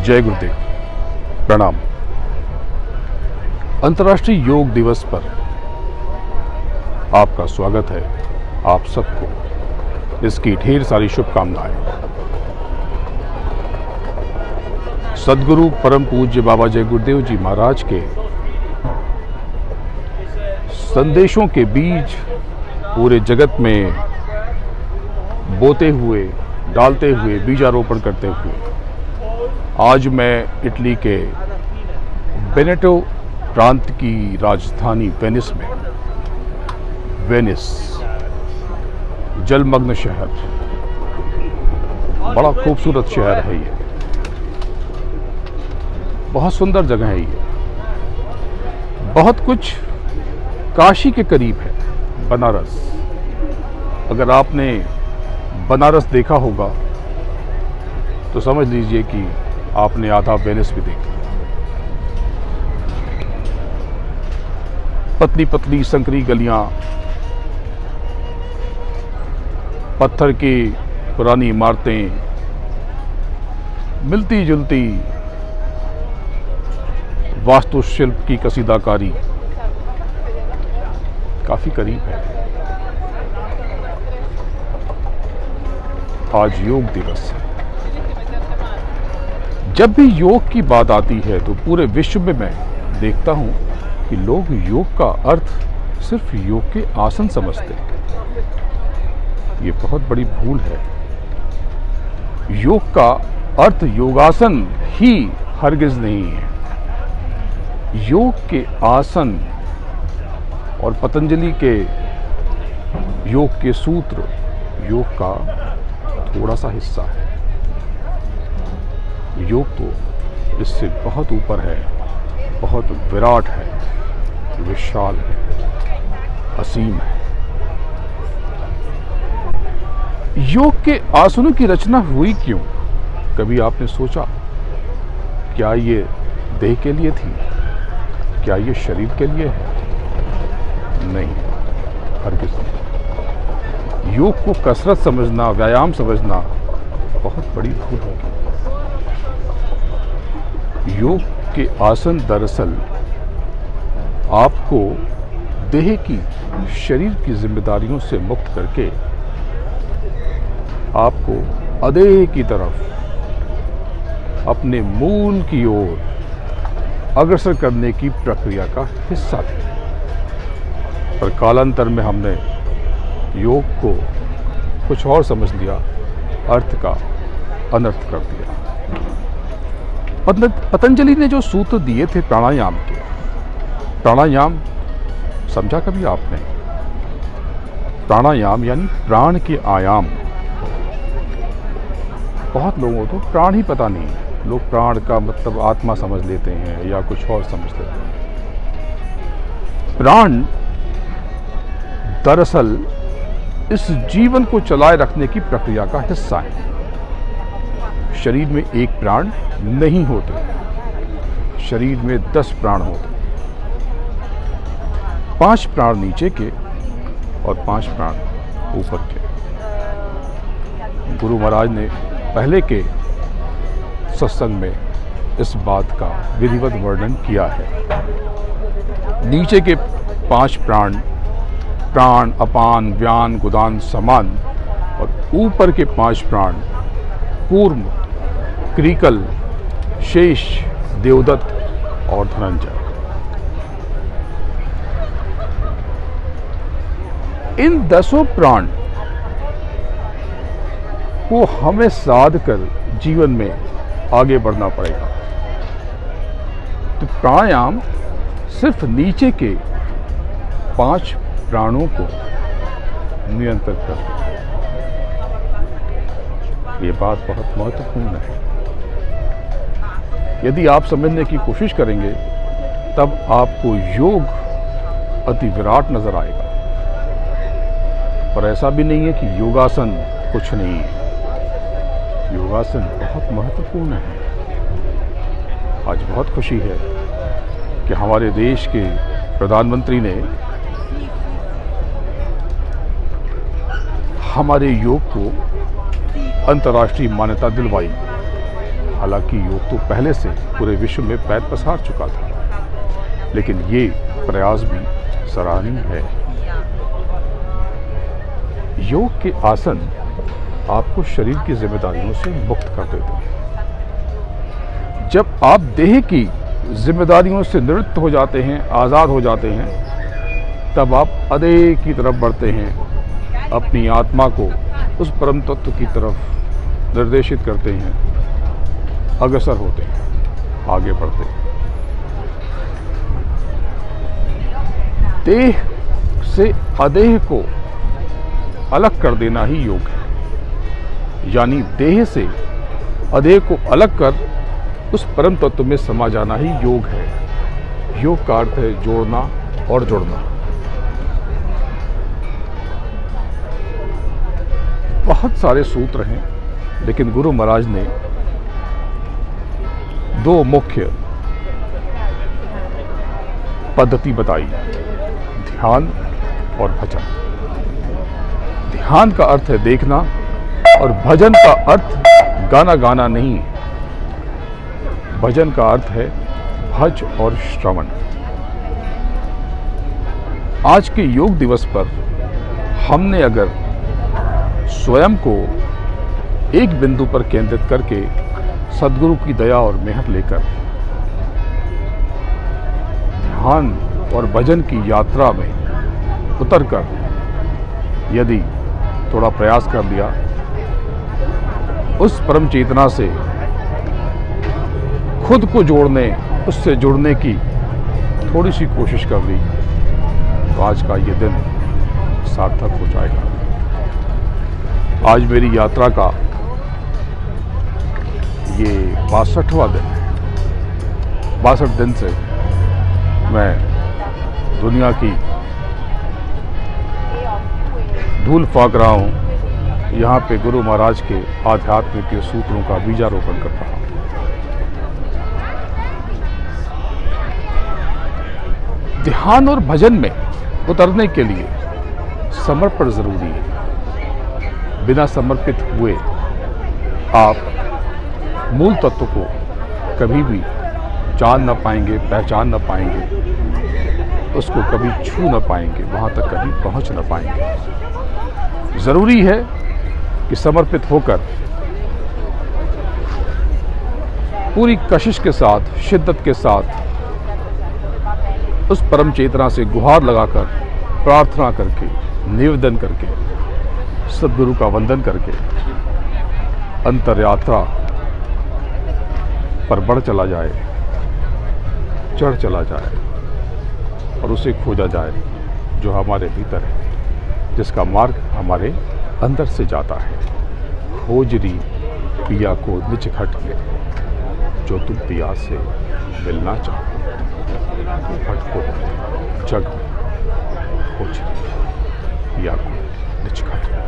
जय गुरुदेव, प्रणाम। अंतर्राष्ट्रीय योग दिवस पर आपका स्वागत है। आप सबको इसकी ढेर सारी शुभकामनाएं। सद्गुरु परम पूज्य बाबा जय गुरुदेव जी महाराज के संदेशों के बीज पूरे जगत में बोते हुए, डालते हुए, बीजारोपण करते हुए आज मैं इटली के वेनेटो प्रांत की राजधानी वेनिस में, वेनिस जलमग्न शहर, बड़ा खूबसूरत शहर है ये, बहुत सुंदर जगह है ये, बहुत कुछ काशी के करीब है। बनारस, अगर आपने बनारस देखा होगा तो समझ लीजिए कि आपने आधा वेनिस भी देखा। पतली पतली संकरी गलियां, पत्थर की पुरानी इमारतें, मिलती जुलती वास्तुशिल्प की कसीदाकारी काफी करीब है। आज योग दिवस है। जब भी योग की बात आती है तो पूरे विश्व में मैं देखता हूं कि लोग योग का अर्थ सिर्फ योग के आसन समझते हैं। ये बहुत बड़ी भूल है। योग का अर्थ योगासन ही हरगिज नहीं है। योग के आसन और पतंजलि के योग के सूत्र योग का थोड़ा सा हिस्सा है। योग तो इससे बहुत ऊपर है, बहुत विराट है, विशाल है, असीम है। योग के आसनों की रचना हुई क्यों? कभी आपने सोचा? क्या ये देह के लिए थी? क्या ये शरीर के लिए है? नहीं, हरगिज़ नहीं। योग को कसरत समझना, व्यायाम समझना बहुत बड़ी भूल होगी। योग के आसन दरअसल आपको देह की, शरीर की जिम्मेदारियों से मुक्त करके आपको अदेह की तरफ, अपने मूल की ओर अग्रसर करने की प्रक्रिया का हिस्सा थे। पर कालांतर में हमने योग को कुछ और समझ लिया, अर्थ का अनर्थ कर दिया। पतंजलि ने जो सूत्र दिए थे प्राणायाम के, प्राणायाम समझा कभी आपने? प्राणायाम यानी प्राण के आयाम। बहुत लोगों को प्राण ही पता नहीं। लोग प्राण का मतलब आत्मा समझ लेते हैं या कुछ और समझ लेते हैं। प्राण दरअसल इस जीवन को चलाए रखने की प्रक्रिया का हिस्सा है। शरीर में एक प्राण नहीं होते, शरीर में 10 प्राण होते। 5 प्राण नीचे के और 5 प्राण ऊपर के। गुरु महाराज ने पहले के सत्संग में इस बात का विधिवत वर्णन किया है। नीचे के 5 प्राण, प्राण, अपान, व्यान, गुदान, समान, और ऊपर के 5 प्राण, कूर्म, क्रीकल, शेष, देवदत्त और धनंजय। इन 10 प्राण को हमें साध कर जीवन में आगे बढ़ना पड़ेगा। तो प्राणायाम सिर्फ नीचे के 5 प्राणों को नियंत्रित करता है। ये बात बहुत महत्वपूर्ण है। यदि आप समझने की कोशिश करेंगे तब आपको योग अति विराट नजर आएगा। पर ऐसा भी नहीं है कि योगासन कुछ नहीं है। योगासन बहुत महत्वपूर्ण है। आज बहुत खुशी है कि हमारे देश के प्रधानमंत्री ने हमारे योग को अंतर्राष्ट्रीय मान्यता दिलवाई। हालांकि योग तो पहले से पूरे विश्व में पैर पसार चुका था, लेकिन ये प्रयास भी सराहनीय है। योग के आसन आपको शरीर की जिम्मेदारियों से मुक्त कर देते हैं। जब आप देह की जिम्मेदारियों से निवृत्त हो जाते हैं, आज़ाद हो जाते हैं, तब आप अदेह की तरफ बढ़ते हैं, अपनी आत्मा को उस परम तत्व की तरफ निर्देशित करते हैं, अग्रसर होते हैं, आगे बढ़ते हैं। देह से अदेह को अलग कर देना ही योग है, यानी देह से अदेह को अलग कर उस परम तत्व में समा जाना ही योग है। योग का अर्थ है जोड़ना और जुड़ना। बहुत सारे सूत्र हैं, लेकिन गुरु महाराज ने दो मुख्य पद्धति बताई, ध्यान और भजन। ध्यान का अर्थ है देखना और भजन का अर्थ गाना गाना नहीं। भजन का अर्थ है भज और श्रवण। आज के योग दिवस पर हमने अगर स्वयं को एक बिंदु पर केंद्रित करके सद्गुरु की दया और मेहर लेकर ध्यान और भजन की यात्रा में उतरकर यदि थोड़ा प्रयास कर लिया, उस परम चेतना से खुद को जोड़ने, उससे जुड़ने की थोड़ी सी कोशिश कर ली, तो आज का ये दिन सार्थक हो जाएगा। आज मेरी यात्रा का ये 62वां दिन है। 62 दिन से मैं दुनिया की धूल फाँक रहा हूँ, यहाँ पे गुरु महाराज के आध्यात्म के सूत्रों का बीजारोपण कर रहा हूँ। ध्यान और भजन में उतरने के लिए समर्पण जरूरी है। बिना समर्पित हुए आप मूल तत्व को कभी भी जान न पाएंगे, पहचान न पाएंगे, उसको कभी छू न पाएंगे, वहाँ तक कभी पहुँच न पाएंगे। ज़रूरी है कि समर्पित होकर पूरी कशिश के साथ, शिद्दत के साथ उस परम चेतना से गुहार लगाकर, प्रार्थना करके, निवेदन करके, सद्गुरु का वंदन करके अंतर यात्रा पर बढ़ चला जाए, चढ़ चला जाए और उसे खोजा जाए जो हमारे भीतर है, जिसका मार्ग हमारे अंदर से जाता है। खोजरी पिया को निज घट में, जो तुम पिया से मिलना चाहो, भटको जग में, खोजरी पिया को निज घट में।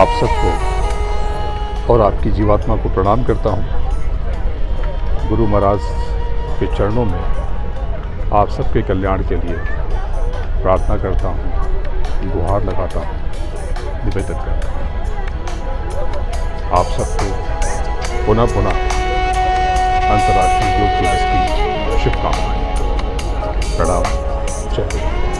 आप सबको और आपकी जीवात्मा को प्रणाम करता हूँ। गुरु महाराज के चरणों में आप सबके कल्याण के लिए प्रार्थना करता हूँ, गुहार लगाता हूँ, निवेदन करता हूँ। आप सबको पुनः पुनः अंतर्राष्ट्रीय योग दिवस की शुभकामनाएं। प्रणाम। जय हिंद।